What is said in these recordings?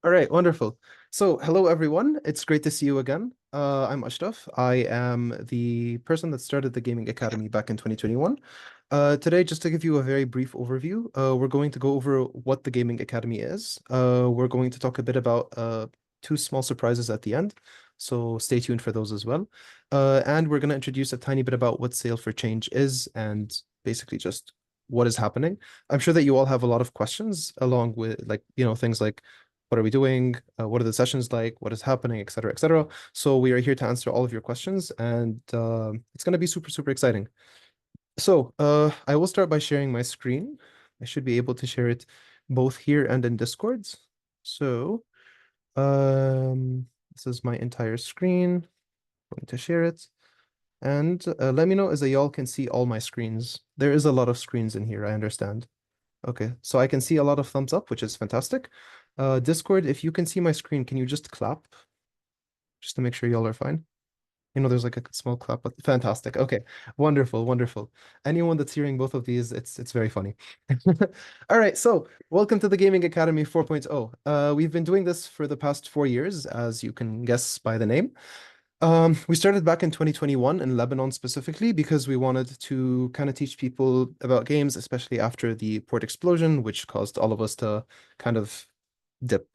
All right, wonderful. So, hello everyone. It's great to see you again. I'm Ashraf. I am the person that started the Gaming Academy back in 2021. Today, just to give you a very brief overview, we're going to go over what the Gaming Academy is. We're going to talk a bit about two small surprises at the end, so stay tuned for those as well. And we're going to introduce a tiny bit about what Sail for Change is and basically just what is happening. I'm sure that you all have a lot of questions along with things like what are we doing? What are the sessions like? What is happening, et cetera, et cetera. So we are here to answer all of your questions, and it's going to be super, super exciting. So I will start by sharing my screen. I should be able to share it both here and in Discord. So this is my entire screen. I'm going to share it. And let me know as y'all can see all my screens. There is a lot of screens in here, I understand. Okay, so I can see a lot of thumbs up, which is fantastic. Discord, if you can see my screen, can you just clap just to make sure y'all are fine? There's like a small clap, but fantastic. Okay, wonderful, wonderful. Anyone that's hearing both of these, it's very funny. All right, so welcome to the Gaming Academy 4.0. We've been doing this for the past 4 years, as you can guess by the name. We started back in 2021 in Lebanon specifically because we wanted to kind of teach people about games, especially after the port explosion, which caused all of us to kind of dip.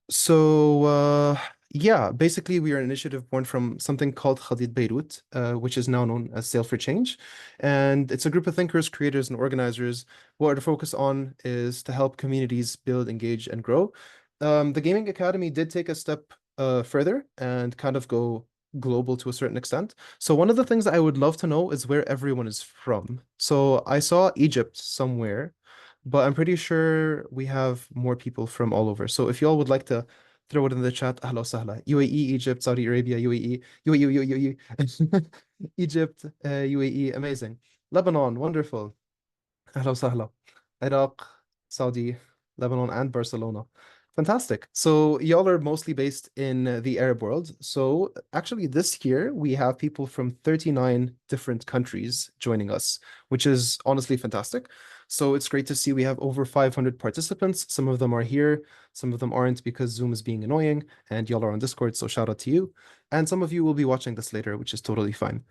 So, yeah, basically, we are an initiative born from something called Khadid Beirut, which is now known as Sail for Change. And it's a group of thinkers, creators, and organizers. What our focus on is to help communities build, engage, and grow. The Gaming Academy did take a step further and kind of go global to a certain extent. So, one of the things that I would love to know is where everyone is from. So, I saw Egypt somewhere, but I'm pretty sure we have more people from all over. So if y'all would like to throw it in the chat, ahla wa sahla. UAE, Egypt, Saudi Arabia, UAE, UAE, Egypt, UAE, amazing. Lebanon, wonderful. Ahla wa sahla. Iraq, Saudi, Lebanon, and Barcelona. Fantastic. So y'all are mostly based in the Arab world. So actually this year we have people from 39 different countries joining us, which is honestly fantastic. So it's great to see we have over 500 participants. Some of them are here, some of them aren't because Zoom is being annoying, and y'all are on Discord, so shout out to you. And some of you will be watching this later, which is totally fine.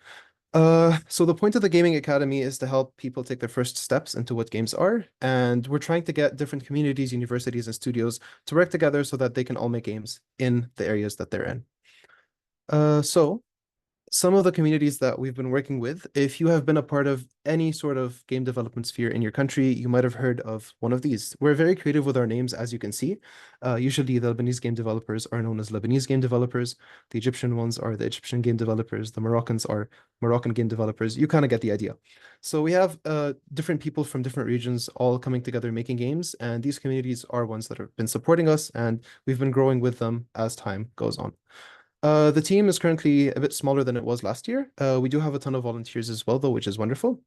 So the point of the Gaming Academy is to help people take their first steps into what games are, and we're trying to get different communities, universities, and studios to work together so that they can all make games in the areas that they're in. So some of the communities that we've been working with, if you have been a part of any sort of game development sphere in your country, you might have heard of one of these. We're very creative with our names, as you can see. Usually, the Lebanese game developers are known as Lebanese game developers. The Egyptian ones are the Egyptian game developers. The Moroccans are Moroccan game developers. You kind of get the idea. So we have different people from different regions all coming together making games, and these communities are ones that have been supporting us, and we've been growing with them as time goes on. The team is currently a bit smaller than it was last year. We do have a ton of volunteers as well, though, which is wonderful.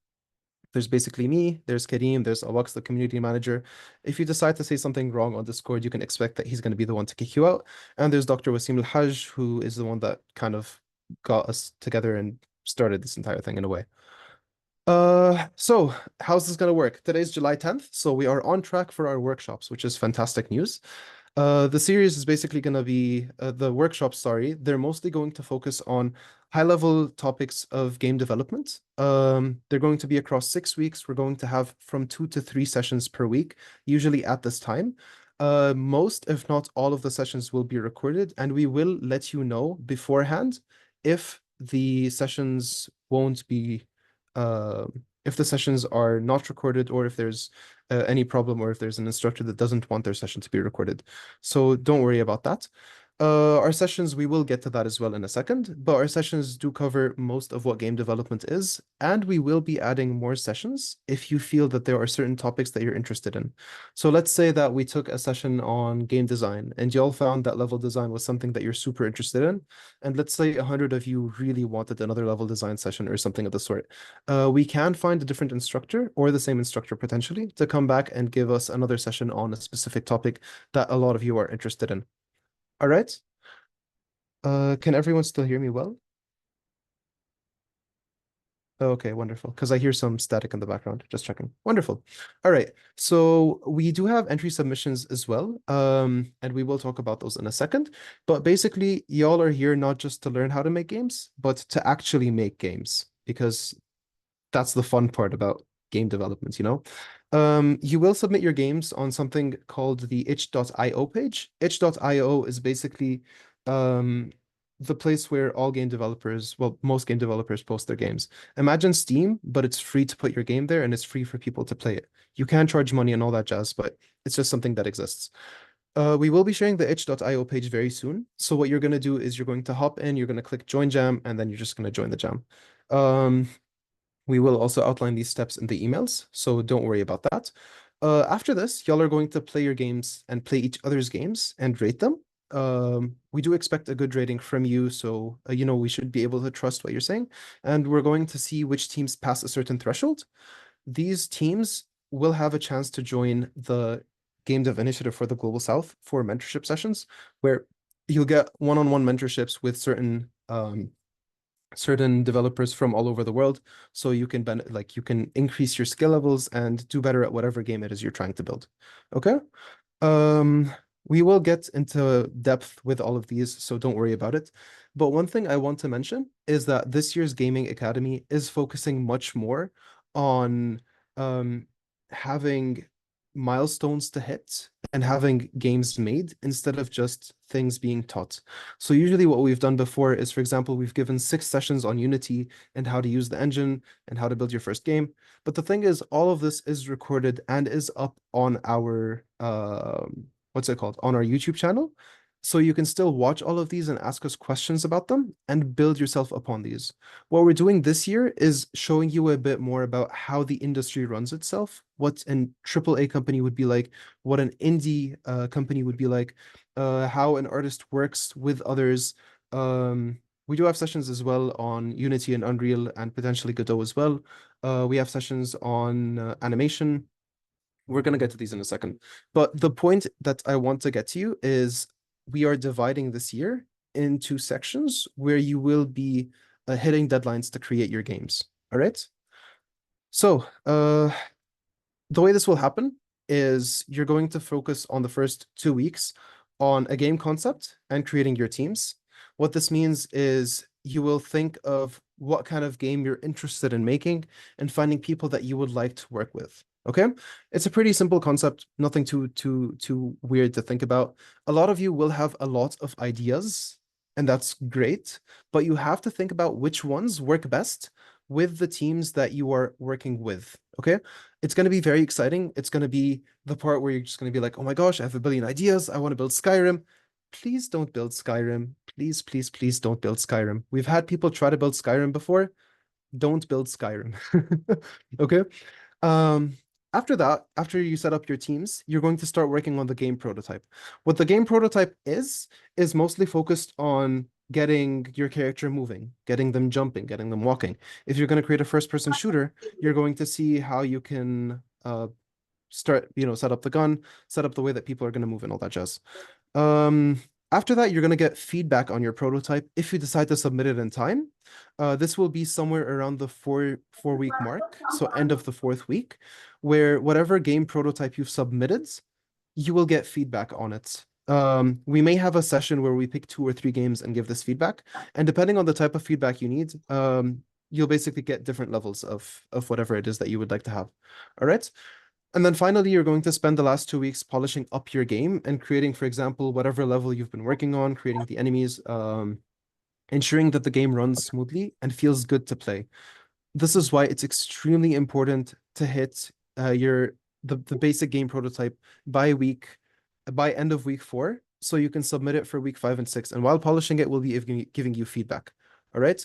There's basically me, there's Kareem, there's Awaks, the community manager. If you decide to say something wrong on Discord, you can expect that he's going to be the one to kick you out. And there's Dr. Wasim Al-Hajj, who is the one that kind of got us together and started this entire thing in a way. So how's this gonna work? Today's July 10th, so we are on track for our workshops, which is fantastic news. The series is basically going to be the workshops, sorry, they're mostly going to focus on high-level topics of game development. They're going to be across 6 weeks. We're going to have from 2 to 3 sessions per week, usually at this time. Most, if not all of the sessions will be recorded, and we will let you know beforehand if the sessions won't be uh, if the sessions are not recorded or if there's any problem or if there's an instructor that doesn't want their session to be recorded. So don't worry about that. Our sessions, we will get to that as well in a second, but our sessions do cover most of what game development is, and we will be adding more sessions if you feel that there are certain topics that you're interested in. So let's say that we took a session on game design and y'all found that level design was something that you're super interested in, and let's say 100 of you really wanted another level design session or something of the sort. We can find a different instructor or the same instructor potentially to come back and give us another session on a specific topic that a lot of you are interested in. All right. Can everyone still hear me well? Okay, wonderful. Because I hear some static in the background. Just checking. Wonderful. All right. So we do have entry submissions as well. And we will talk about those in a second. But basically, y'all are here not just to learn how to make games, but to actually make games, because that's the fun part about game development, you know? You will submit your games on something called the itch.io page. Itch.io is basically um, the place where all game developers, well, most game developers post their games. Imagine Steam, but it's free to put your game there and it's free for people to play it. You can charge money and all that jazz, but it's just something that exists. We will be sharing the itch.io page very soon. So what you're going to do is you're going to hop in, you're going to click join jam, and then you're just going to join the jam. Um, we will also outline these steps in the emails, so don't worry about that. After this, y'all are going to play your games and play each other's games and rate them. We do expect a good rating from you, so we should be able to trust what you're saying. And we're going to see which teams pass a certain threshold. These teams will have a chance to join the Game Dev Initiative for the Global South for mentorship sessions, where you'll get one-on-one mentorships with certain developers from all over the world, so you can you can increase your skill levels and do better at whatever game it is you're trying to build. Okay. um we will get into depth with all of these, so don't worry about it. But one thing I want to mention is that this year's gaming academy is focusing much more on um having milestones to hit and having games made instead of just things being taught. So usually what we've done before is, for example, we've given 6 sessions on Unity and how to use the engine and how to build your first game. But the thing is, all of this is recorded and is up on our what's it called? On our YouTube channel. So you can still watch all of these and ask us questions about them and build yourself upon these. What we're doing this year is showing you a bit more about how the industry runs itself, what an AAA company would be like, what an indie company would be like, how an artist works with others. We do have sessions as well on Unity and Unreal and potentially Godot as well. We have sessions on animation. We're going to get to these in a second. But the point that I want to get to you is we are dividing this year into sections where you will be hitting deadlines to create your games. All right. So, the way this will happen is you're going to focus on the first 2 weeks on a game concept and creating your teams. What this means is you will think of what kind of game you're interested in making and finding people that you would like to work with. Okay? It's a pretty simple concept, nothing too weird to think about. A lot of you will have a lot of ideas, and that's great, but you have to think about which ones work best with the teams that you are working with. Okay? It's going to be very exciting. It's going to be the part where you're just going to be like, oh my gosh, I have a billion ideas. I want to build Skyrim. Please don't build Skyrim. Please, please, please don't build Skyrim. We've had people try to build Skyrim before. Don't build Skyrim. Okay. Um, After that, after you set up your teams, you're going to start working on the game prototype. What the game prototype is mostly focused on getting your character moving, getting them jumping, getting them walking. If you're going to create a first-person shooter, you're going to see how you can set up the gun, set up the way that people are going to move and all that jazz. Um, After that, you're going to get feedback on your prototype if you decide to submit it in time. This will be somewhere around the four-week mark, so end of the 4th week, where whatever game prototype you've submitted, you will get feedback on it. We may have a session where we pick 2 or 3 games and give this feedback, and depending on the type of feedback you need, you'll basically get different levels of whatever it is that you would like to have. All right. And then finally, you're going to spend the last 2 weeks polishing up your game and creating, for example, whatever level you've been working on, creating the enemies, ensuring that the game runs smoothly and feels good to play. This is why it's extremely important to hit the basic game prototype by end of week 4, so you can submit it for week 5 and 6. And while polishing it, we'll be giving you feedback. All right.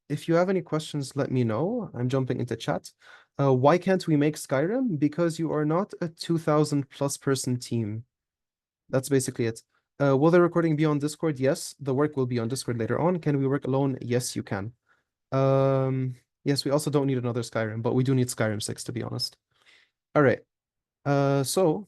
If you have any questions, let me know. I'm jumping into chat. Why can't we make Skyrim? Because you are not a 2,000 plus person team. That's basically it. Will the recording be on Discord? Yes, the work will be on Discord later on. Can we work alone? Yes, you can. Yes, we also don't need another Skyrim, but we do need Skyrim 6, to be honest. All right. So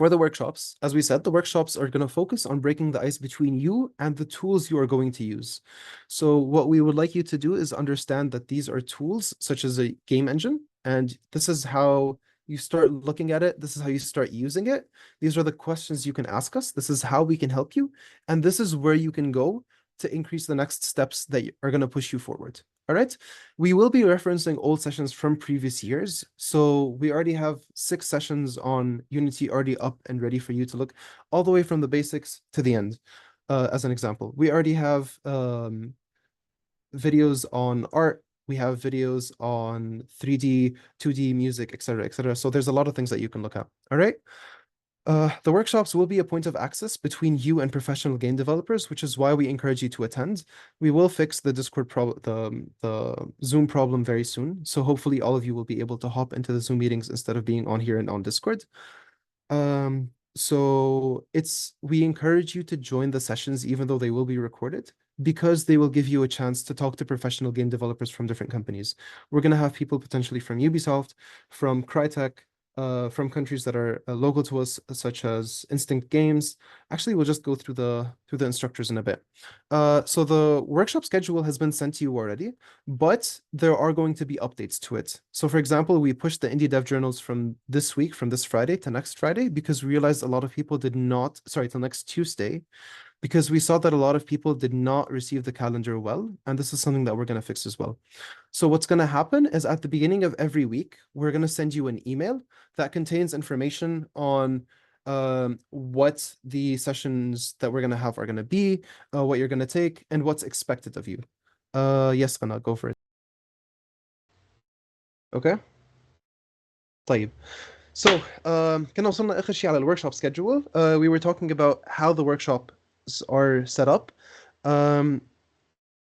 For the workshops, as we said, the workshops are going to focus on breaking the ice between you and the tools you are going to use. So what we would like you to do is understand that these are tools such as a game engine, and this is how you start looking at it. This is how you start using it. These are the questions you can ask us. This is how we can help you. And this is where you can go to increase the next steps that are going to push you forward. All right. We will be referencing old sessions from previous years. So we already have 6 sessions on Unity already up and ready for you to look all the way from the basics to the end. As an example, we already have videos on art. We have videos on 3D, 2D music, etc., etc. So there's a lot of things that you can look at. All right. The workshops will be a point of access between you and professional game developers, which is why we encourage you to attend. We will fix the Discord problem, the Zoom problem very soon. So hopefully all of you will be able to hop into the Zoom meetings instead of being on here and on Discord. So we encourage you to join the sessions even though they will be recorded because they will give you a chance to talk to professional game developers from different companies. We're going to have people potentially from Ubisoft, from Crytek, from countries that are local to us, such as Instinct Games. Actually, we'll just go through the instructors in a bit. So the workshop schedule has been sent to you already, but there are going to be updates to it. So for example, we pushed the Indie Dev Journals from this week, from this Friday to next Friday, because we realized a lot of people did not, sorry, till next Tuesday, because we saw that a lot of people did not receive the calendar well, and this is something that we're going to fix as well. So what's going to happen is at the beginning of every week, we're going to send you an email that contains information on what the sessions that we're going to have are going to be, what you're going to take, and what's expected of you. Yes, Qanat, go for it. Okay. طيب. So, كنا وصلنا آخر شيء على الworkshop schedule. We were talking about how the workshops are set up. Um,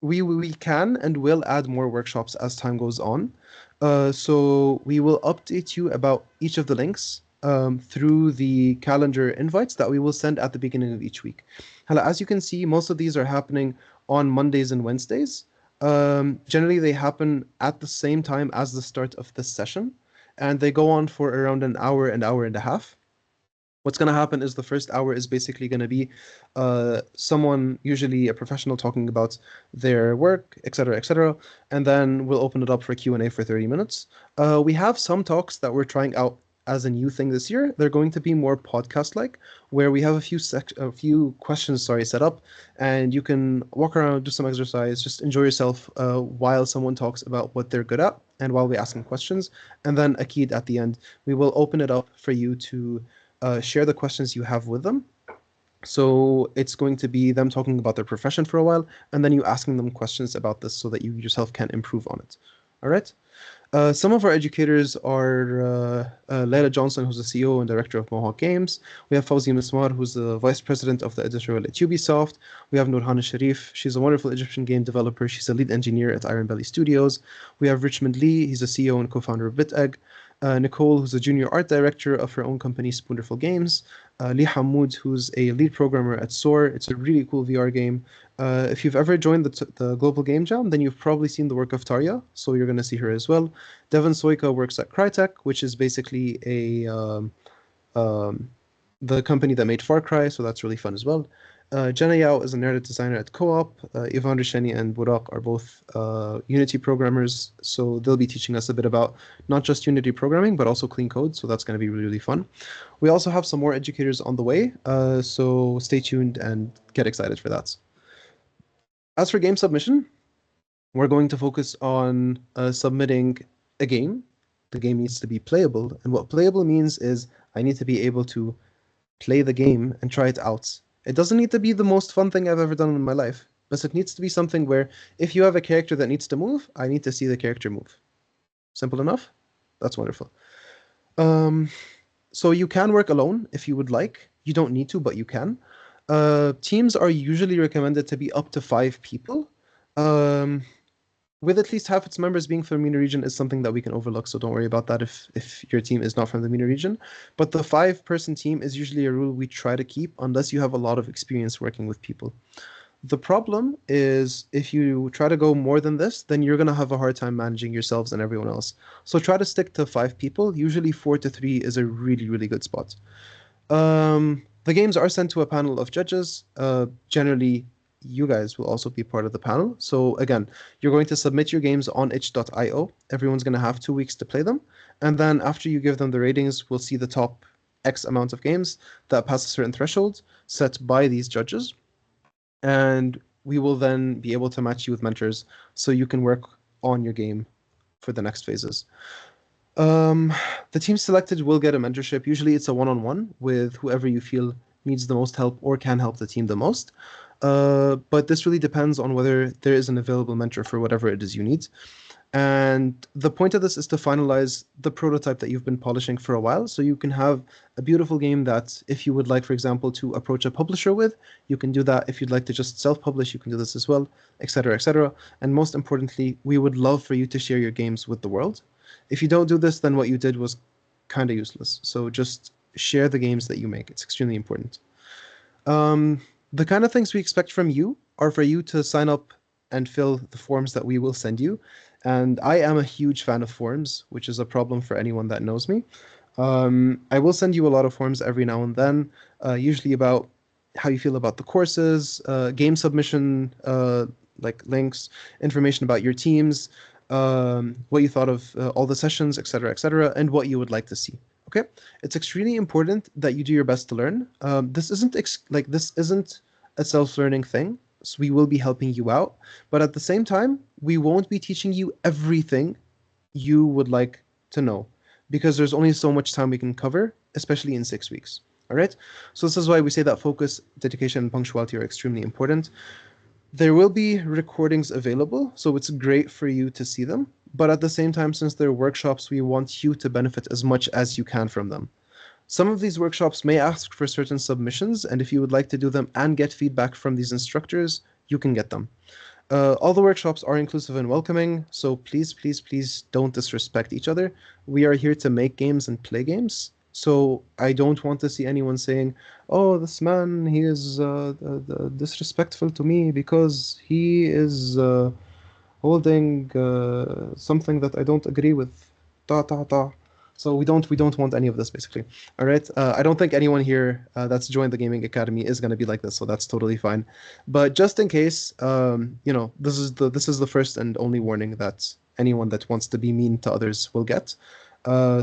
we can and will add more workshops as time goes on. So we will update you about each of the links through the calendar invites that we will send at the beginning of each week. As you can see, most of these are happening on Mondays and Wednesdays. Generally, they happen at the same time as the start of this session, and they go on for around an hour and a half. What's going to happen is the first hour is basically going to be someone, usually a professional, talking about their work, etc., and then we'll open it up for Q&A for 30 minutes. We have some talks that we're trying out as a new thing this year. They're going to be more podcast-like, where we have a few questions, set up, and you can walk around, do some exercise, just enjoy yourself while someone talks about what they're good at, and while we ask them questions. And then Akid at the end, we will open it up for you to share the questions you have with them. So it's going to be them talking about their profession for a while, and then you asking them questions about this so that you yourself can improve on it. All right. Some of our educators are Leila Johnson, who's the CEO and director of Mohawk Games. We have Fawzi Mismar, who's the vice president of the editorial at Ubisoft. We have Nurhan Sharif. She's a wonderful Egyptian game developer. She's a lead engineer at Iron Belly Studios. We have Richmond Lee. He's the CEO and co-founder of BitEgg. Nicole, who's a junior art director of her own company, Spoonful Games. Lee Hamoud, who's a lead programmer at Soar. It's a really cool VR game. If you've ever joined the Global Game Jam, then you've probably seen the work of Tarja, so you're going to see her as well. Devon Soika works at Crytek, which is basically the company that made Far Cry, so that's really fun as well. Jenna Yao is a narrative designer at Co-op. Ivan Risheni and Burak are both Unity programmers, so they'll be teaching us a bit about not just Unity programming, but also clean code, so that's going to be really, really fun. We also have some more educators on the way, so stay tuned and get excited for that. As for game submission, we're going to focus on submitting a game. The game needs to be playable, and what playable means is I need to be able to play the game and try it out. It doesn't need to be the most fun thing I've ever done in my life, but it needs to be something where if you have a character that needs to move, I need to see the character move. Simple enough? That's wonderful. So you can work alone if you would like. You don't need to, but you can. Teams are usually recommended to be up to 5 people. With at least half its members being from the MENA region is something that we can overlook, so don't worry about that if your team is not from the MENA region. But the 5-person team is usually a rule we try to keep unless you have a lot of experience working with people. The problem is if you try to go more than this, then you're going to have a hard time managing yourselves and everyone else. So try to stick to 5 people. Usually 4 to 3 is a really, really good spot. The games are sent to a panel of judges. Generally, you guys will also be part of the panel. So again, you're going to submit your games on itch.io. Everyone's going to have 2 weeks to play them. And then after you give them the ratings, we'll see the top X amount of games that pass a certain threshold set by these judges. And we will then be able to match you with mentors so you can work on your game for the next phases. Um, the team selected will get a mentorship. Usually it's a one-on-one with whoever you feel needs the most help or can help the team the most. But this really depends on whether there is an available mentor for whatever it is you need. And the point of this is to finalize the prototype that you've been polishing for a while, so you can have a beautiful game that if you would like, for example, to approach a publisher with, you can do that. If you'd like to just self-publish, you can do this as well, etc., etc. And most importantly, we would love for you to share your games with the world. If you don't do this, then what you did was kind of useless. So just share the games that you make. It's extremely important. The kind of things we expect from you are for you to sign up and fill the forms that we will send you. And I am a huge fan of forms, which is a problem for anyone that knows me. I will send you a lot of forms every now and then, usually about how you feel about the courses, game submission, like links, information about your teams, what you thought of all the sessions, etc., and what you would like to see. Okay, it's extremely important that you do your best to learn. This isn't a self-learning thing. So we will be helping you out, but at the same time, we won't be teaching you everything you would like to know because there's only so much time we can cover, especially in 6 weeks. All right. So this is why we say that focus, dedication, and punctuality are extremely important. There will be recordings available, so it's great for you to see them. But at the same time, since they're workshops, we want you to benefit as much as you can from them. Some of these workshops may ask for certain submissions, and if you would like to do them and get feedback from these instructors, you can get them. All the workshops are inclusive and welcoming, so please, please, please don't disrespect each other. We are here to make games and play games, so I don't want to see anyone saying, "Oh, this man, he is disrespectful to me because he is holding something that I don't agree with." Ta ta ta. So we don't want any of this basically. All right. I don't think anyone here that's joined the gaming academy is going to be like this, so that's totally fine. But just in case, this is the first and only warning that anyone that wants to be mean to others will get.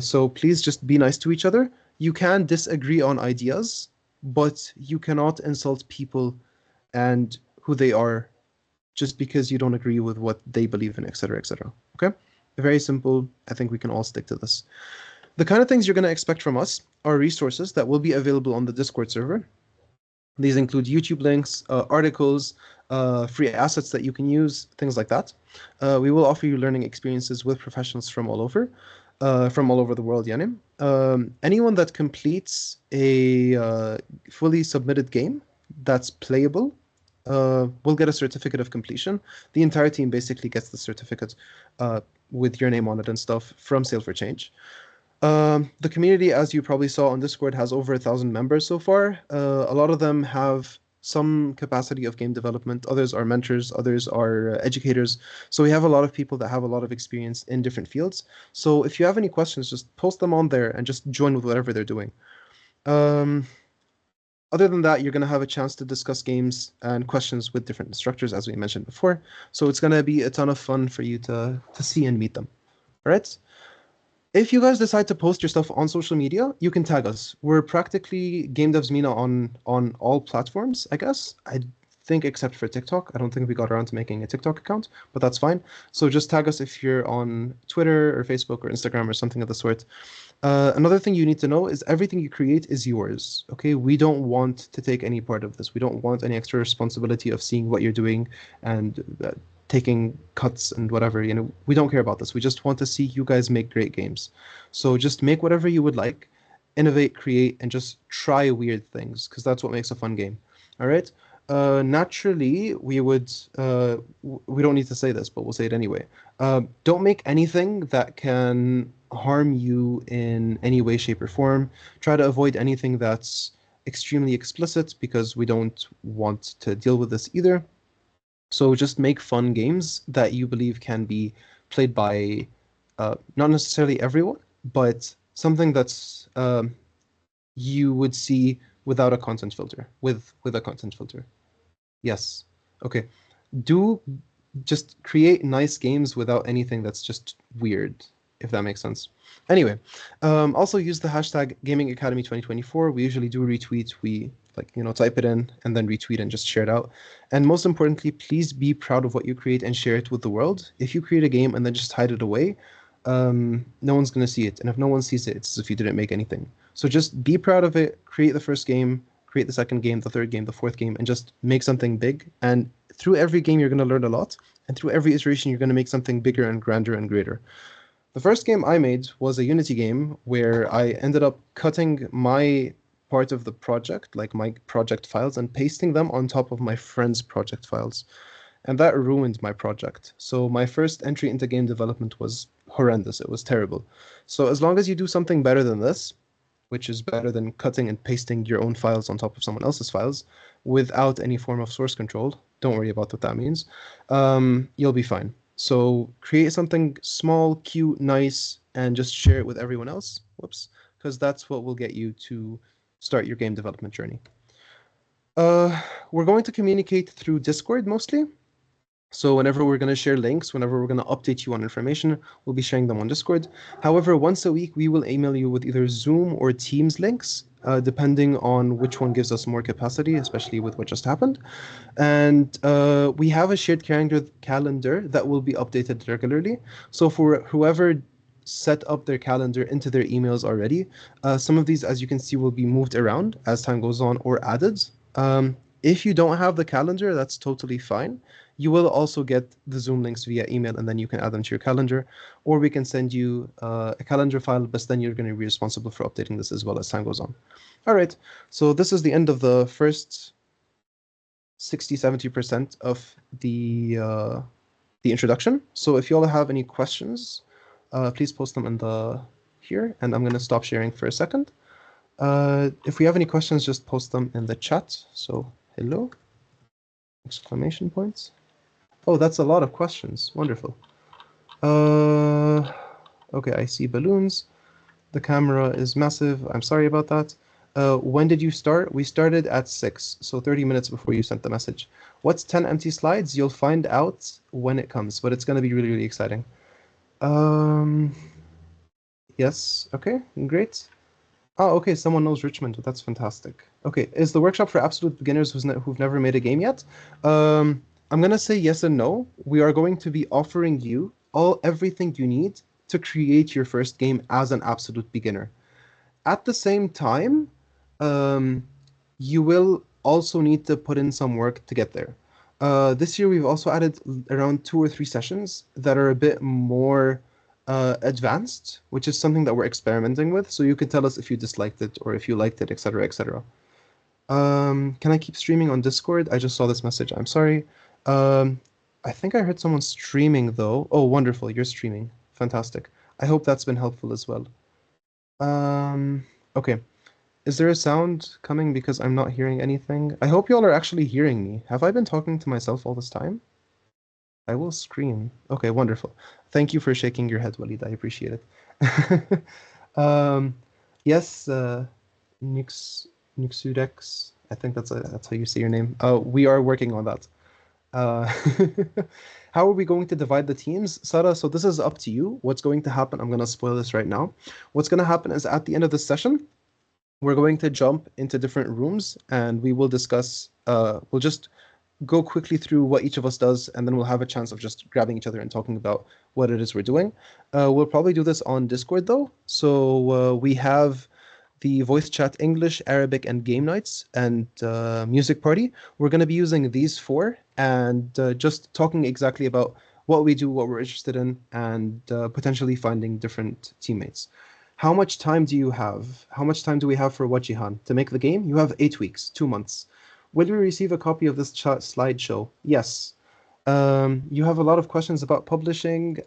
So please just be nice to each other. You can disagree on ideas, but you cannot insult people and who they are just because you don't agree with what they believe in, etc., etc. Okay? Very simple. I think we can all stick to this. The kind of things you're going to expect from us are resources that will be available on the Discord server. These include YouTube links, articles, free assets that you can use, things like that. We will offer you learning experiences with professionals from all over the world, yani. Anyone that completes a fully submitted game that's playable will get a certificate of completion. The entire team basically gets the certificate with your name on it and stuff from Sail for Change. The community, as you probably saw on Discord, has over 1,000 members so far. A lot of them have some capacity of game development. Others are mentors, others are educators. So we have a lot of people that have a lot of experience in different fields. So if you have any questions, just post them on there and just join with whatever they're doing. Um, Other than that, you're going to have a chance to discuss games and questions with different instructors, as we mentioned before. So it's going to be a ton of fun for you to see and meet them. All right? If you guys decide to post your stuff on social media, you can tag us. We're practically Game Devs Mina on all platforms, I guess. I think except for TikTok. I don't think we got around to making a TikTok account, but that's fine. So just tag us if you're on Twitter or Facebook or Instagram or something of the sort. Another thing you need to know is everything you create is yours. Okay, we don't want to take any part of this. We don't want any extra responsibility of seeing what you're doing and taking cuts and whatever. We don't care about this. We just want to see you guys make great games. So just make whatever you would like, innovate, create, and just try weird things because that's what makes a fun game. All right. Naturally, we don't need to say this, but we'll say it anyway. Don't make anything that can harm you in any way, shape, or form. Try to avoid anything that's extremely explicit because we don't want to deal with this either. So just make fun games that you believe can be played by not necessarily everyone, but something that's you would see without a content filter, with a content filter. Yes. Okay. Do just create nice games without anything that's just weird, if that makes sense. Anyway, also use the hashtag Gaming Academy 2024. We usually do retweet. We like, type it in and then retweet and just share it out. And most importantly, please be proud of what you create and share it with the world. If you create a game and then just hide it away, no one's gonna see it. And if no one sees it, it's as if you didn't make anything. So just be proud of it, create the first game, create the second game, the third game, the fourth game, and just make something big. And through every game, you're going to learn a lot. And through every iteration, you're going to make something bigger and grander and greater. The first game I made was a Unity game where I ended up cutting my part of the project, like my project files, and pasting them on top of my friend's project files. And that ruined my project. So my first entry into game development was horrendous. It was terrible. So as long as you do something better than this, which is better than cutting and pasting your own files on top of someone else's files without any form of source control. Don't worry about what that means. You'll be fine. So create something small, cute, nice, and just share it with everyone else. Whoops, because that's what will get you to start your game development journey. We're going to communicate through Discord mostly. So whenever we're going to share links, whenever we're going to update you on information, we'll be sharing them on Discord. However, once a week, we will email you with either Zoom or Teams links, depending on which one gives us more capacity, especially with what just happened. And we have a shared calendar that will be updated regularly. So for whoever set up their calendar into their emails already, some of these, as you can see, will be moved around as time goes on or added. If you don't have the calendar, that's totally fine. You will also get the Zoom links via email, and then you can add them to your calendar, or we can send you a calendar file, but then you're going to be responsible for updating this as well as time goes on. All right, so this is the end of the first 60-70% of the introduction. So if you all have any questions, please post them in here, and I'm going to stop sharing for a second. If we have any questions, just post them in the chat. So hello, exclamation points. Oh, that's a lot of questions. Wonderful. Okay, I see balloons. The camera is massive. I'm sorry about that. When did you start? We started at 6, so 30 minutes before you sent the message. What's 10 empty slides? You'll find out when it comes, but it's going to be really, really exciting. Yes, okay, great. Oh, okay, someone knows Richmond. That's fantastic. Okay, is the workshop for absolute beginners who've never made a game yet? I'm gonna say yes and no. We are going to be offering you everything you need to create your first game as an absolute beginner. At the same time, you will also need to put in some work to get there. This year, we've also added around 2 or 3 sessions that are a bit more advanced, which is something that we're experimenting with. So you can tell us if you disliked it or if you liked it, etc., etc. Can I keep streaming on Discord? I just saw this message. I'm sorry. I think I heard someone streaming though. Oh, wonderful. You're streaming. Fantastic. I hope that's been helpful as well. Okay. Is there a sound coming because I'm not hearing anything? I hope you all are actually hearing me. Have I been talking to myself all this time? I will scream. Okay, wonderful. Thank you for shaking your head, Walid. I appreciate it. Yes, Nuxudex. I think that's how you say your name. We are working on that. Uh, how are we going to divide the teams, Sarah? So this is up to you. What's going to happen? I'm going to spoil this right now. What's going to happen is at the end of the session, we're going to jump into different rooms and we will discuss. We'll just go quickly through what each of us does, and then we'll have a chance of just grabbing each other and talking about what it is we're doing. We'll probably do this on Discord though. So we have the voice chat English, Arabic, and game nights and music party. We're going to be using these 4 and just talking exactly about what we do, what we're interested in, and potentially finding different teammates. How much time do you have? How much time do we have for Wajihan to make the game? You have 8 weeks, 2 months. Will we receive a copy of this slideshow? Yes. You have a lot of questions about publishing.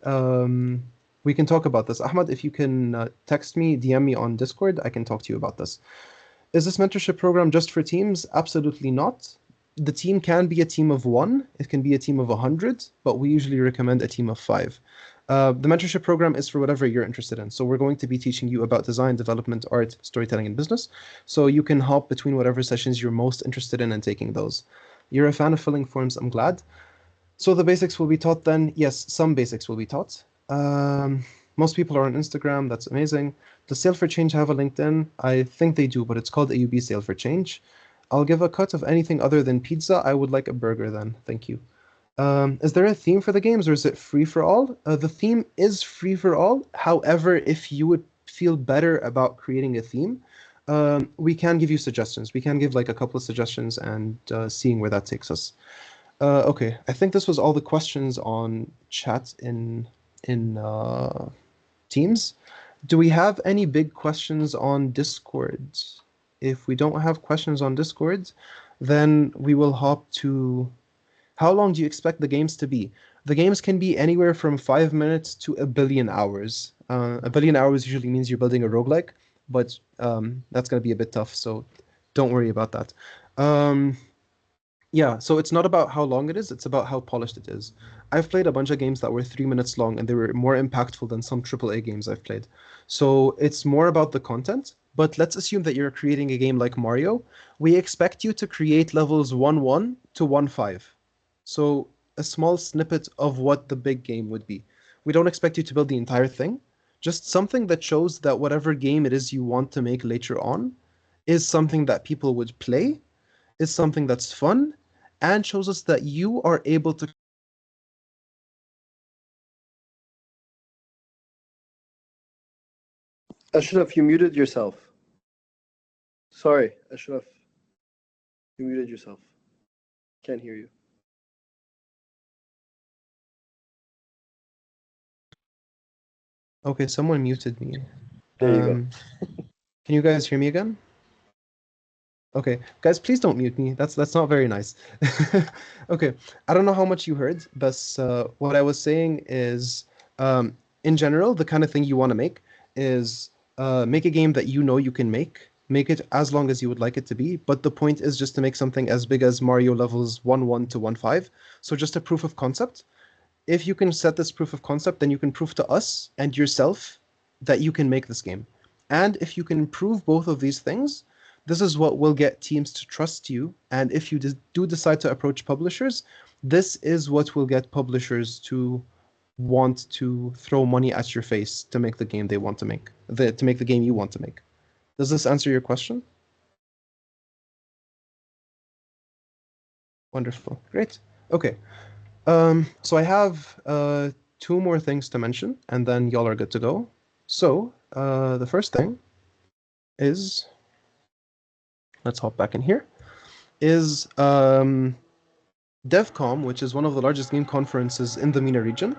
We can talk about this. Ahmad, if you can text me, DM me on Discord, I can talk to you about this. Is this mentorship program just for teams? Absolutely not. The team can be a team of 1. It can be a team of 100, but we usually recommend a team of 5. The mentorship program is for whatever you're interested in. So we're going to be teaching you about design, development, art, storytelling, and business. So you can hop between whatever sessions you're most interested in and taking those. You're a fan of filling forms, I'm glad. So the basics will be taught then. Yes, some basics will be taught. Most people are on Instagram. That's amazing. Does Sale for Change have a LinkedIn? I think they do, but it's called AUB Sale for Change. I'll give a cut of anything other than pizza. I would like a burger then. Thank you. Is there a theme for the games or is it free for all? The theme is free for all. However, if you would feel better about creating a theme, we can give you suggestions. We can give like a couple of suggestions and seeing where that takes us. Okay, I think this was all the questions on chat in Teams. Do we have any big questions on Discord? If we don't have questions on Discord, then we will hop to how long do you expect the games to be? The games can be anywhere from 5 minutes to a billion hours. A billion hours usually means you're building a roguelike, but that's going to be a bit tough, so don't worry about that. Um, yeah, so it's not about how long it is, it's about how polished it is. I've played a bunch of games that were 3 minutes long and they were more impactful than some AAA games I've played. So it's more about the content, but let's assume that you're creating a game like Mario. We expect you to create levels 1-1 to 1-5. So a small snippet of what the big game would be. We don't expect you to build the entire thing, just something that shows that whatever game it is you want to make later on is something that people would play, is something that's fun, and shows us that you are able to. Ashraf, you muted yourself. Sorry, Ashraf, you muted yourself. Can't hear you. Okay, someone muted me. There you go. Can you guys hear me again? Okay, guys, please don't mute me. That's not very nice. Okay, I don't know how much you heard, but what I was saying is, in general, the kind of thing you want to make is make a game that you know you can make it as long as you would like it to be. But the point is just to make something as big as Mario levels 1-1 to 1-5. So just a proof of concept. If you can set this proof of concept, then you can prove to us and yourself that you can make this game. And if you can prove both of these things, this is what will get teams to trust you. And if you do decide to approach publishers, this is what will get publishers to want to throw money at your face to make the game they want to make, to make the game you want to make. Does this answer your question? Wonderful. Great. Okay. So I have two more things to mention, and then y'all are good to go. So the first thing is, let's hop back in here, is Devcom, which is one of the largest game conferences in the MENA region,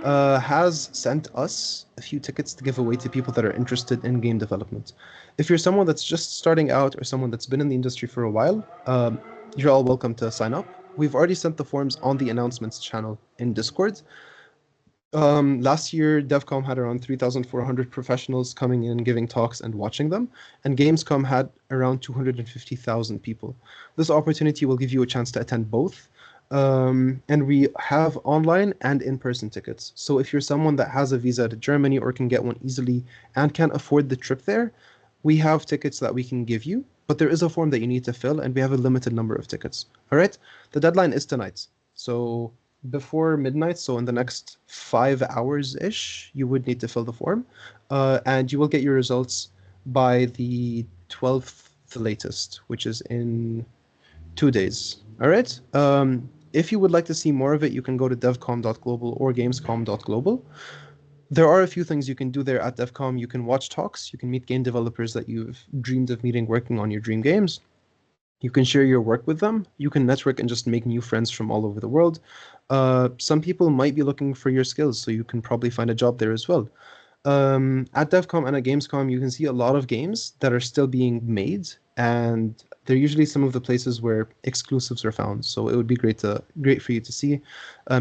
has sent us a few tickets to give away to people that are interested in game development. If you're someone that's just starting out or someone that's been in the industry for a while, you're all welcome to sign up. We've already sent the forms on the announcements channel in Discord. Last year, Devcom had around 3,400 professionals coming in, giving talks and watching them, and Gamescom had around 250,000 people. This opportunity will give you a chance to attend both. And we have online and in-person tickets. So if you're someone that has a visa to Germany or can get one easily and can afford the trip there, we have tickets that we can give you, but there is a form that you need to fill, and we have a limited number of tickets. All right? The deadline is tonight. So before midnight, so in the next 5 hours-ish, you would need to fill the form. And you will get your results by the 12th, the latest, which is in 2 days. All right? If you would like to see more of it, you can go to devcom.global or gamescom.global. There are a few things you can do there at Devcom. You can watch talks, you can meet game developers that you've dreamed of meeting working on your dream games. You can share your work with them. You can network and just make new friends from all over the world. Some people might be looking for your skills, so you can probably find a job there as well. At DevCom and at Gamescom, you can see a lot of games that are still being made, and they're usually some of the places where exclusives are found. So it would be great for you to see.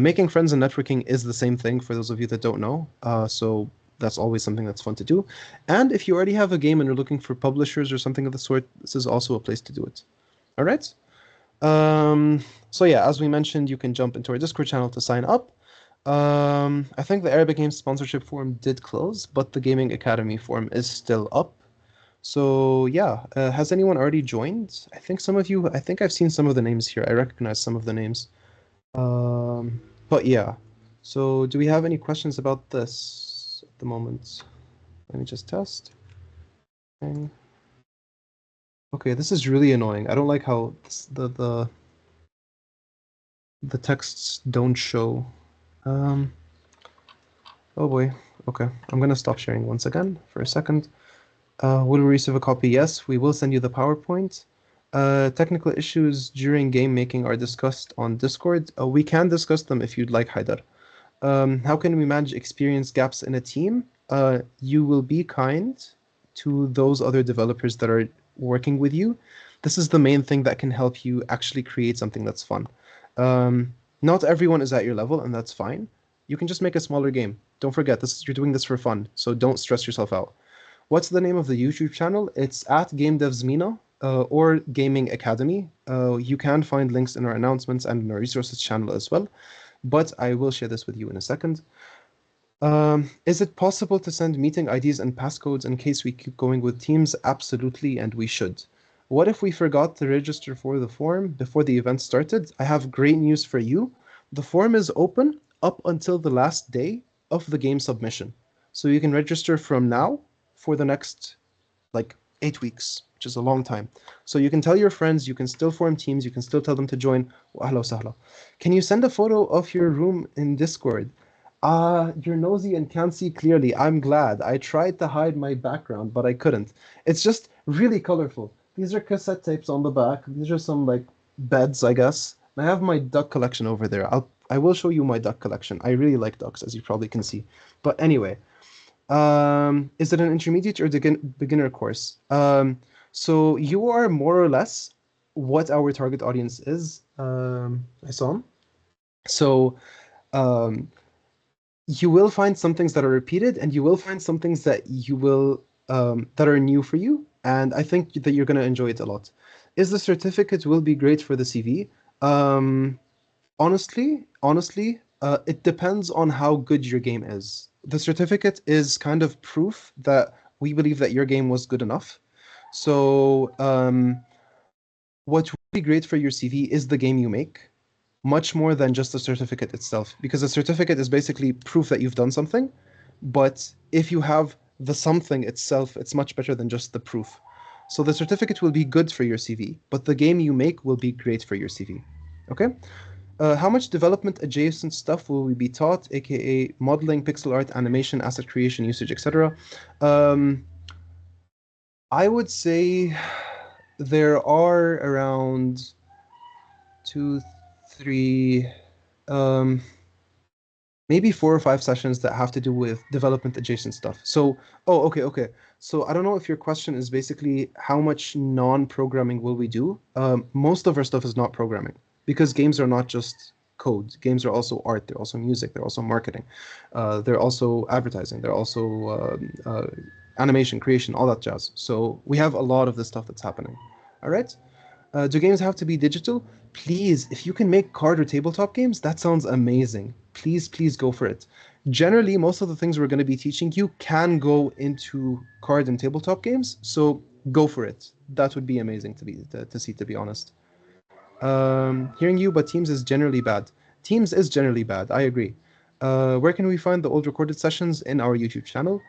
Making friends and networking is the same thing for those of you that don't know. So that's always something that's fun to do. And if you already have a game and you're looking for publishers or something of the sort, this is also a place to do it. All right. So yeah, as we mentioned, you can jump into our Discord channel to sign up. I think the Arabic Games sponsorship form did close, but the Gaming Academy form is still up. So yeah, has anyone already joined? I think some of you, I think I've seen some of the names here. I recognize some of the names. Um, but yeah. So do we have any questions about this at the moment? Let me just test. Okay, okay, this is really annoying. I don't like how the texts don't show. Um, oh boy. Okay, I'm gonna stop sharing once again for a second. Will we receive a copy? Yes, we will send you the PowerPoint. Technical issues during game making are discussed on Discord. We can discuss them if you'd like, Haidar. How can we manage experience gaps in a team? You will be kind to those other developers that are working with you. This is the main thing that can help you actually create something that's fun. Not everyone is at your level, and that's fine. You can just make a smaller game. Don't forget, you're doing this for fun, so don't stress yourself out. What's the name of the YouTube channel? It's at Game Devs Mina or Gaming Academy. You can find links in our announcements and in our resources channel as well, but I will share this with you in a second. Is it possible to send meeting IDs and passcodes in case we keep going with Teams? Absolutely, and we should. What if we forgot to register for the form before the event started? I have great news for you. The form is open up until the last day of the game submission. So you can register from now for the next like 8 weeks, which is a long time. So you can tell your friends, you can still form teams, you can still tell them to join. Ahla wa sahla. Can you send a photo of your room in Discord? You're nosy and can't see clearly. I'm glad. I tried to hide my background, but I couldn't. It's just really colorful. These are cassette tapes on the back. These are some like beds, I guess. I have my duck collection over there. I will show you my duck collection. I really like ducks, as you probably can see. But anyway, is it an intermediate or beginner course? So you are more or less what our target audience is, I saw. So, um, you will find some things that are repeated, and you will find some things that you will that are new for you. And I think that you're going to enjoy it a lot. Is the certificate will be great for the CV? Um, honestly, it depends on how good your game is. The certificate is kind of proof that we believe that your game was good enough. So, what would be great for your CV is the game you make, much more than just the certificate itself, because the certificate is basically proof that you've done something. But if you have the something itself, it's much better than just the proof. So the certificate will be good for your CV, but the game you make will be great for your CV. Okay? How much development adjacent stuff will we be taught, aka modeling, pixel art, animation, asset creation, usage, etc.? Um, I would say there are around two, three, um, maybe 4 or 5 sessions that have to do with development adjacent stuff. So, oh, okay, okay. So I don't know if your question is basically how much non-programming will we do? Most of our stuff is not programming because games are not just code. Games are also art. They're also music. They're also marketing. They're also advertising. They're also animation, creation, all that jazz. So we have a lot of the stuff that's happening. All right. Do games have to be digital? Please, if you can make card or tabletop games, that sounds amazing. Please, please go for it. Generally, most of the things we're going to be teaching you can go into card and tabletop games, so go for it. That would be amazing to see, to be honest. Hearing you, but Teams is generally bad. Teams is generally bad. I agree. Where can we find the old recorded sessions in our YouTube channel?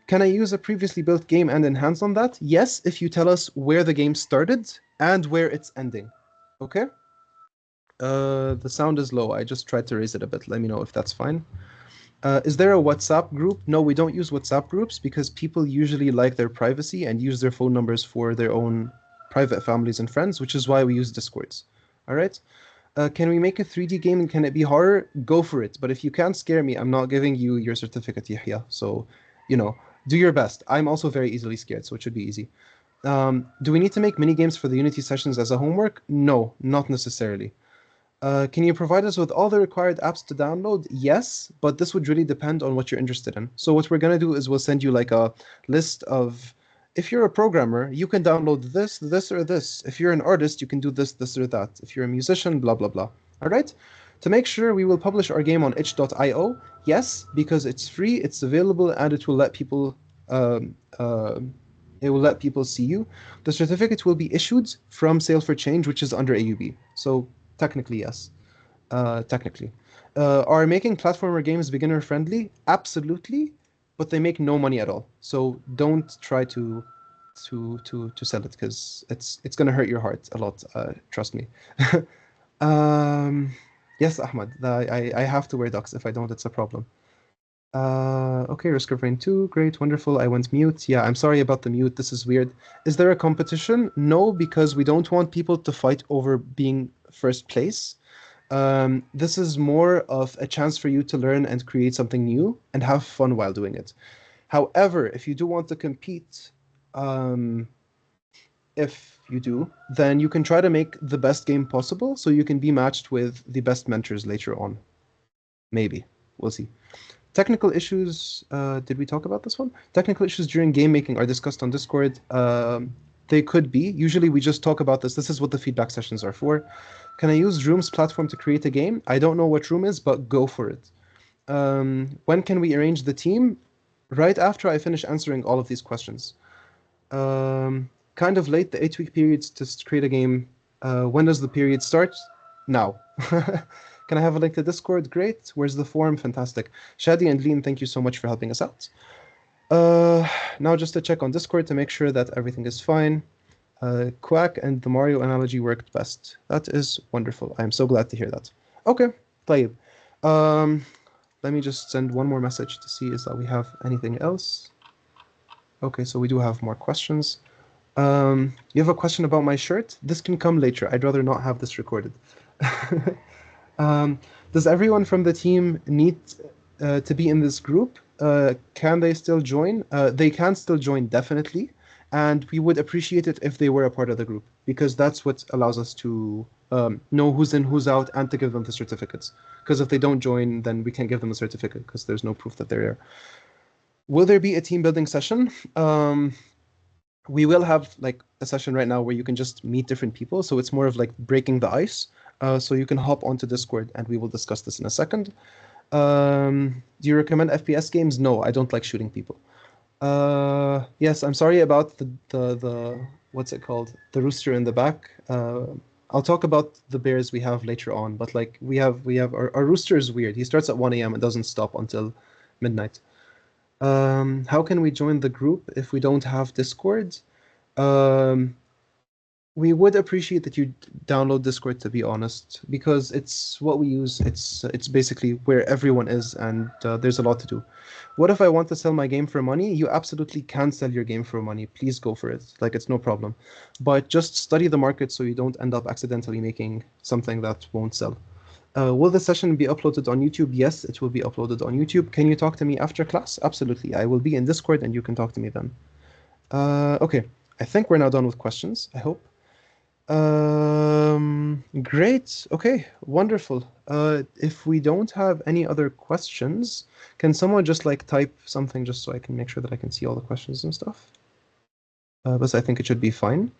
Can I use a previously built game and enhance on that? Yes, if you tell us where the game started and where it's ending. Okay? The sound is low. I just tried to raise it a bit. Let me know if that's fine. Is there a WhatsApp group? No, we don't use WhatsApp groups because people usually like their privacy and use their phone numbers for their own private families and friends, which is why we use Discords. All right? Can we make a 3D game and can it be horror? Go for it. But if you can't scare me, I'm not giving you your certificate, Yahya. So, you know, do your best. I'm also very easily scared, so it should be easy. Do we need to make mini games for the Unity sessions as a homework? No, not necessarily. Can you provide us with all the required apps to download? Yes, but this would really depend on what you're interested in. So what we're going to do is we'll send you like a list of, if you're a programmer, you can download this, this, or this. If you're an artist, you can do this, this, or that. If you're a musician, blah, blah, blah. All right? To make sure, we will publish our game on itch.io. Yes, because it's free, it's available, and it will let people um, uh, see you. The certificate will be issued from Sail for Change, which is under AUB. So technically, yes. Technically. Are making platformer games beginner friendly? Absolutely, but they make no money at all. So don't try to sell it because it's gonna hurt your heart a lot. Trust me. Um, yes, Ahmad. I have to wear ducks. If I don't, it's a problem. Okay, Risk of Rain 2, great, wonderful. I went mute. Yeah, I'm sorry about the mute. This is weird. Is there a competition? No, because we don't want people to fight over being first place. This is more of a chance for you to learn and create something new and have fun while doing it. However, if you do want to compete, um, if you do, then you can try to make the best game possible so you can be matched with the best mentors later on. Maybe. We'll see. Technical issues, did we talk about this one? Technical issues during game making are discussed on Discord. They could be. Usually we just talk about this. This is what the feedback sessions are for. Can I use Room's platform to create a game? I don't know what Room is, but go for it. When can we arrange the team? Right after I finish answering all of these questions. Kind of late, the 8-week periods to create a game. When does the period start? Now. Can I have a link to Discord? Great. Where's the form? Fantastic. Shadi and Lean, thank you so much for helping us out. Now just to check on Discord to make sure that everything is fine. Quack and the Mario analogy worked best. That is wonderful. I am so glad to hear that. Okay, طيب. Let me just send one more message to see is that we have anything else. Okay, so we do have more questions. You have a question about my shirt? This can come later. I'd rather not have this recorded. Does everyone from the team need to be in this group? Can they still join? They can still join, definitely. And we would appreciate it if they were a part of the group, because that's what allows us to know who's in, who's out, and to give them the certificates. Because if they don't join, then we can't give them a certificate because there's no proof that they're there. Will there be a team building session? We will have like a session right now where you can just meet different people. So it's more of like breaking the ice. So you can hop onto Discord and we will discuss this in a second. Do you recommend FPS games? No, I don't like shooting people. Yes, I'm sorry about the what's it called? The rooster in the back. I'll talk about the bears we have later on, but like we have our rooster is weird. He starts at 1 a.m. and doesn't stop until midnight. How can we join the group if we don't have Discord? Um, we would appreciate that you download Discord, to be honest, because it's what we use. It's basically where everyone is, and there's a lot to do. What if I want to sell my game for money? You absolutely can sell your game for money. Please go for it. Like, it's no problem. But just study the market so you don't end up accidentally making something that won't sell. Will the session be uploaded on YouTube? Yes, it will be uploaded on YouTube. Can you talk to me after class? Absolutely. I will be in Discord and you can talk to me then. Okay, I think we're now done with questions, I hope. Great. Okay, wonderful. If we don't have any other questions, can someone just like type something just so I can make sure that I can see all the questions and stuff? But I think it should be fine.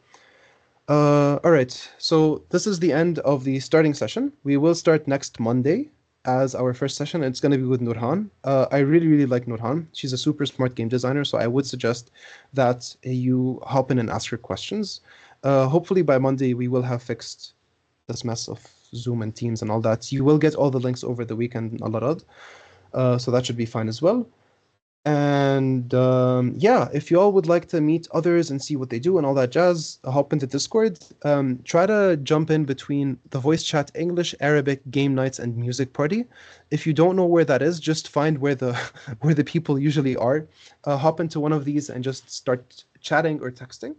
All right, so this is the end of the starting session. We will start next Monday as our first session. It's going to be with Nurhan. I really, really like Nurhan. She's a super smart game designer, so I would suggest that you hop in and ask her questions. Hopefully by Monday, we will have fixed this mess of Zoom and Teams and all that. You will get all the links over the weekend, Alarad. So that should be fine as well. And yeah, if you all would like to meet others and see what they do and all that jazz, hop into Discord. Try to jump in between the voice chat English, Arabic, game nights, and music party. If you don't know where that is, just find where the where the people usually are. Hop into one of these and just start chatting or texting.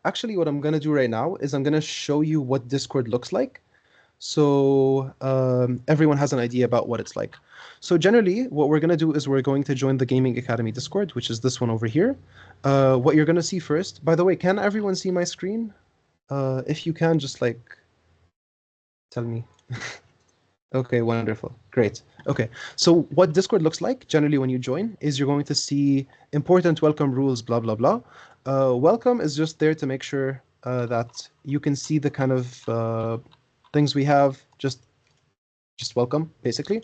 Actually, what I'm gonna do right now is I'm gonna show you what Discord looks like, so everyone has an idea about what it's like. So generally, what we're going to do is we're going to join the Gaming Academy Discord, which is this one over here. What you're going to see first, by the way, can everyone see my screen? If you can, just like tell me. Okay, wonderful. Great. Okay, so what Discord looks like generally when you join is you're going to see important welcome rules, blah, blah, blah. Welcome is just there to make sure that you can see the kind of things we have. Just just welcome, basically.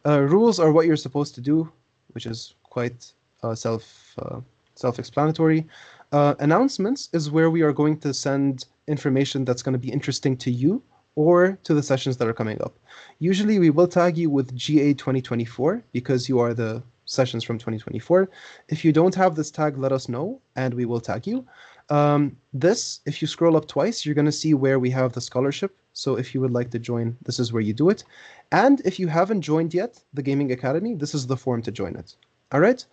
Rules are what you're supposed to do, which is quite self-explanatory. Announcements is where we are going to send information that's going to be interesting to you or to the sessions that are coming up. Usually we will tag you with GA 2024 because you are the sessions from 2024. If you don't have this tag, let us know and we will tag you. If you scroll up twice, you're going to see where we have the scholarship. So if you would like to join, this is where you do it. And if you haven't joined yet the Gaming Academy, this is the form to join it. All right.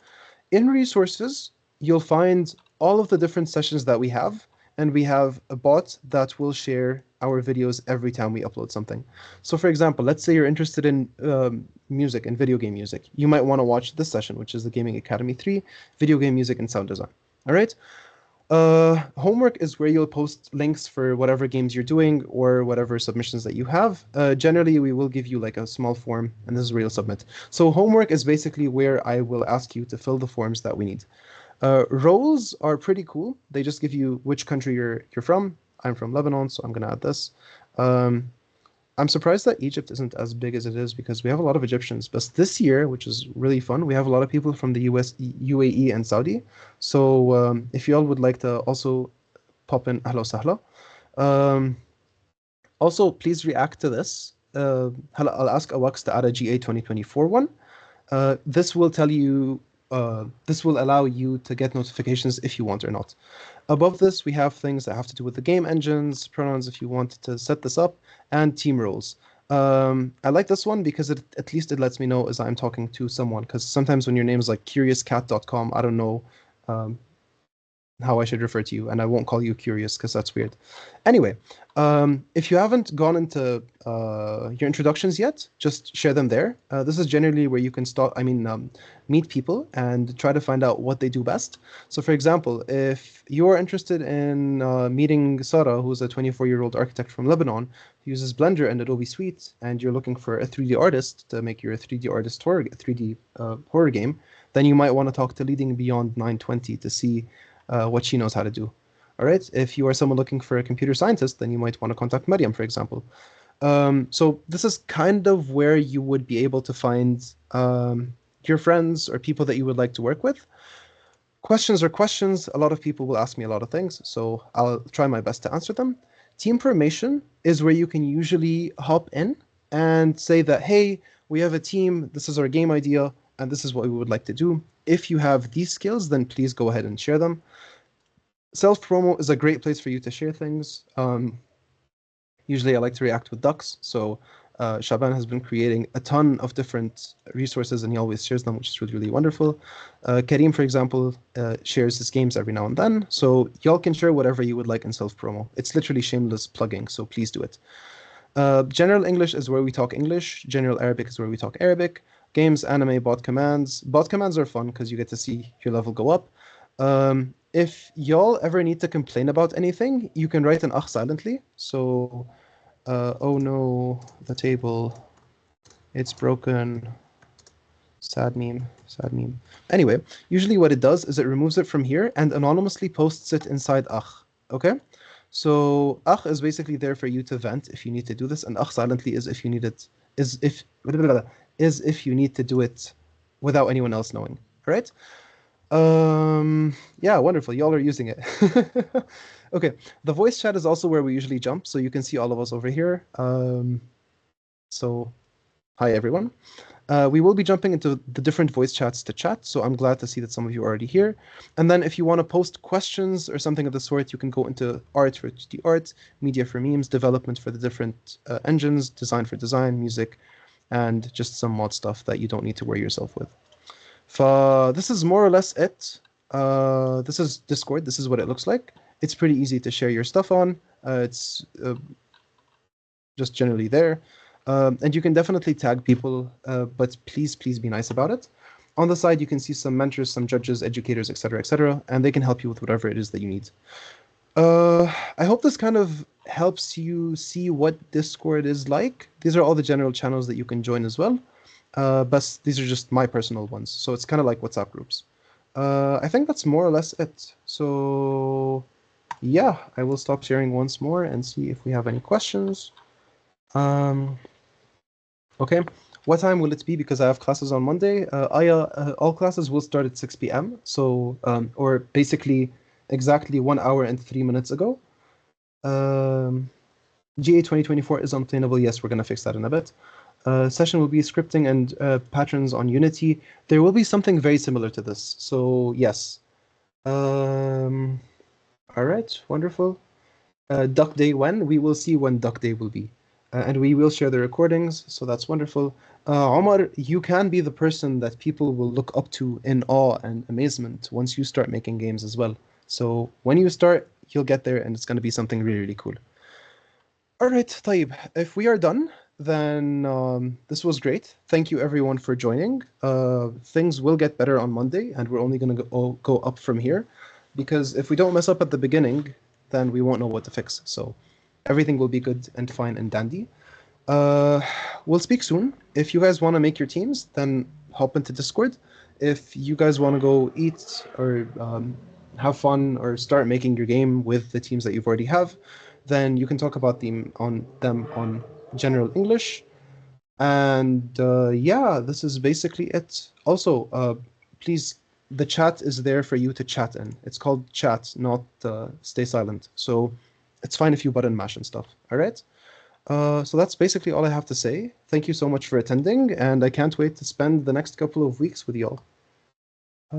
In resources, you'll find all of the different sessions that we have, and we have a bot that will share our videos every time we upload something. So for example, let's say you're interested in music and video game music. You might want to watch this session, which is the Gaming Academy 3, Video Game Music and Sound Design. All right? Homework is where you'll post links for whatever games you're doing or whatever submissions that you have. Generally, we will give you like a small form, and this is where you'll submit. So homework is basically where I will ask you to fill the forms that we need. Roles are pretty cool. They just give you which country you're from. I'm from Lebanon, so I'm gonna add this. I'm surprised that Egypt isn't as big as it is because we have a lot of Egyptians. But this year, which is really fun, we have a lot of people from the US, UAE, and Saudi. So if you all would like to also pop in, ahla sahla. Also, please react to this. I'll ask Awax to add a GA 2024 one. This will tell you, this will allow you to get notifications if you want or not. Above this, we have things that have to do with the game engines, pronouns if you want to set this up, and team roles. I like this one because at least it lets me know as I'm talking to someone, because sometimes when your name is like curiouscat.com, I don't know how I should refer to you, and I won't call you curious because that's weird. Anyway, if you haven't gone into your introductions yet, just share them there. This is generally where you can meet people and try to find out what they do best. So for example, if you're interested in meeting Sarah, who's a 24-year-old architect from Lebanon, who uses Blender and Adobe Suite, and you're looking for a 3D artist to make your 3D artist horror, 3D horror game, then you might want to talk to Leading Beyond 920 to see what she knows how to do. All right. If you are someone looking for a computer scientist, then you might want to contact Mariam, for example. So this is kind of where you would be able to find your friends or people that you would like to work with. Questions are questions. A lot of people will ask me a lot of things, so I'll try my best to answer them. Team formation is where you can usually hop in and say that, hey, we have a team, this is our game idea, and this is what we would like to do. If you have these skills, then please go ahead and share them. Self-promo is a great place for you to share things. Usually I like to react with ducks, so Shaban has been creating a ton of different resources and he always shares them, which is really, really wonderful. Kareem, for example, shares his games every now and then, so y'all can share whatever you would like in self-promo. It's literally shameless plugging, so please do it. General English is where we talk English. General Arabic is where we talk Arabic. Games, anime, bot commands. Bot commands are fun because you get to see your level go up. If y'all ever need to complain about anything, you can write an akh silently. So, oh no, the table, it's broken. Sad meme, sad meme. Anyway, usually what it does is it removes it from here and anonymously posts it inside akh. Okay? So akh is basically there for you to vent if you need to do this, and akh silently is if you need it, is if you need to do it without anyone else knowing. All right? Yeah, wonderful. Y'all are using it. Okay, the voice chat is also where we usually jump, so you can see all of us over here. So, hi everyone. We will be jumping into the different voice chats to chat, so I'm glad to see that some of you are already here. And then if you want to post questions or something of the sort, you can go into art for HD art, media for memes, development for the different engines, design for design, music, and just some mod stuff that you don't need to worry yourself with. This is more or less it. This is Discord. This is what it looks like. It's pretty easy to share your stuff on. It's just generally there. And you can definitely tag people, but please be nice about it. On the side, you can see some mentors, some judges, educators, etc., and they can help you with whatever it is that you need. I hope this kind of helps you see what Discord is like. These are all the general channels that you can join as well. But these are just my personal ones, so it's kind of like WhatsApp groups. I think that's more or less it. So yeah, I will stop sharing once more and see if we have any questions. Okay. What time will it be? Because I have classes on Monday. All classes will start at 6 p.m. So, or basically exactly 1 hour and 3 minutes ago. Um, GA 2024 is unobtainable. Yes, we're going to fix that in a bit. Session will be scripting and patterns on Unity. There will be something very similar to this. So, yes. Um, all right, wonderful. Duck Day when? We will see when Duck Day will be. And we will share the recordings, so that's wonderful. Omar, you can be the person that people will look up to in awe and amazement once you start making games as well. So when you start, you'll get there and it's going to be something really, really cool. All right, طيب. If we are done, then this was great. Thank you everyone for joining. Things will get better on Monday, and we're only going to go up from here, because if we don't mess up at the beginning, then we won't know what to fix. So everything will be good and fine and dandy. Uh, we'll speak soon. If you guys want to make your teams, then hop into Discord. If you guys want to go eat or have fun or start making your game with the teams that you've already have, then you can talk about them on general English. And yeah, this is basically it. Also, please, the chat is there for you to chat in. It's called chat, not stay silent. So it's fine if you button mash and stuff. All right. So that's basically all I have to say. Thank you so much for attending, and I can't wait to spend the next couple of weeks with y'all.